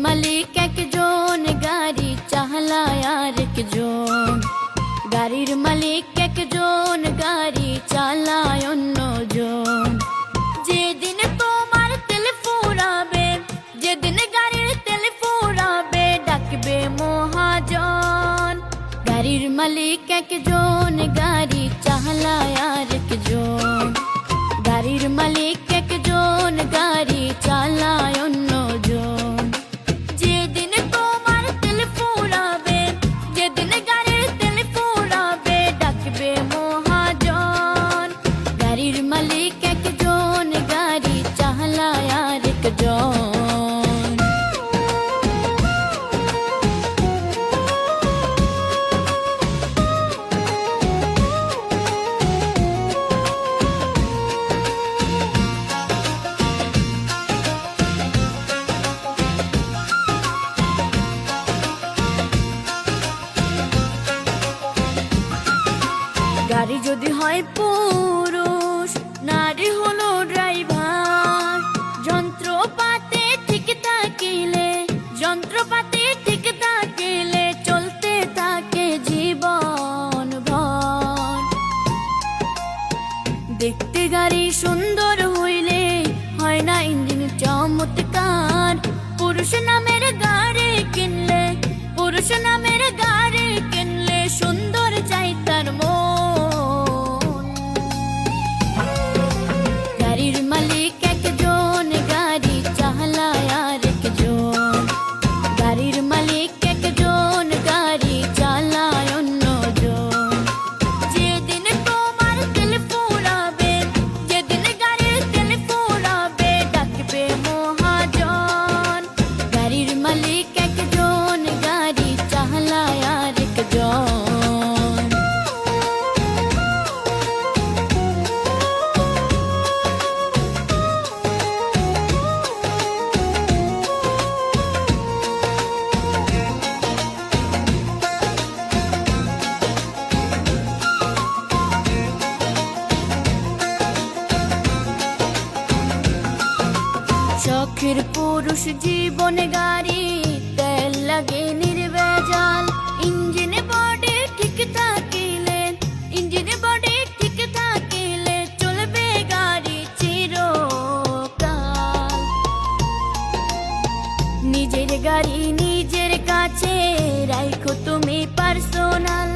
মালিক একজন, গাড়ি চালায় আরেকজন। গাড়ির মালিক একজন, গাড়ি চালায় অন্যজন। যেদিন তোমার তেল ফুরাবে, যেদিন গাড়ির তেল ফুরাবে, ডাকবে মহাজন। গাড়ির মালিক একজন, গাড়ি চালায় আরেকজন। গাড়ির মালিক একজন, গাড়ি চালায় অন্যজন। যেদিন তোমার তেল ফুরাবে, যেদিন গাড়ির তেল ফুরাবে, ডাকবে মহাজন। গাড়ির মালিক একজন, গাড়ি চালায় আরেকজন। গাড়ি যদি হয় পুরুষ, নারী হলো ড্রাইভার। যন্ত্রপাতি ঠিক থাকিলে, যন্ত্রপাতি ঠিক থাকিলে, চলতে থাকে জীবন ভর। দেখতে গাড়ি সুন্দর হইলে হয় না ইঞ্জিন চমৎকার। পুরুষ নামের গাড়ি কিনলে, পুরুষ নামের গাড়ি কিনলে, সুন্দর চাই তার মন। গাড়ির মালিক একজন, গাড়ি চালায় আরেকজন। গাড়ির মালিক একজন, গাড়ি চালায় অন্যজন। যেদিন তোমার তেল ফুরাবে, যেদিন গাড়ির তেল ফুরাবে, ডাকবে মহাজন। গাড়ির মালিক একজন, গাড়ি চালায় আরেকজন। শখের পুরুষ জীবনে গাড়ি, তেল লাগে নির্ভেজাল। ইঞ্জিন বডি ঠিক থাকিলে, ইঞ্জিন বডি ঠিক থাকিলে, চলবে গাড়ি চিরকাল। নিজের গাড়ি নিজের কাছে রাখো তুমি পার্সোনাল।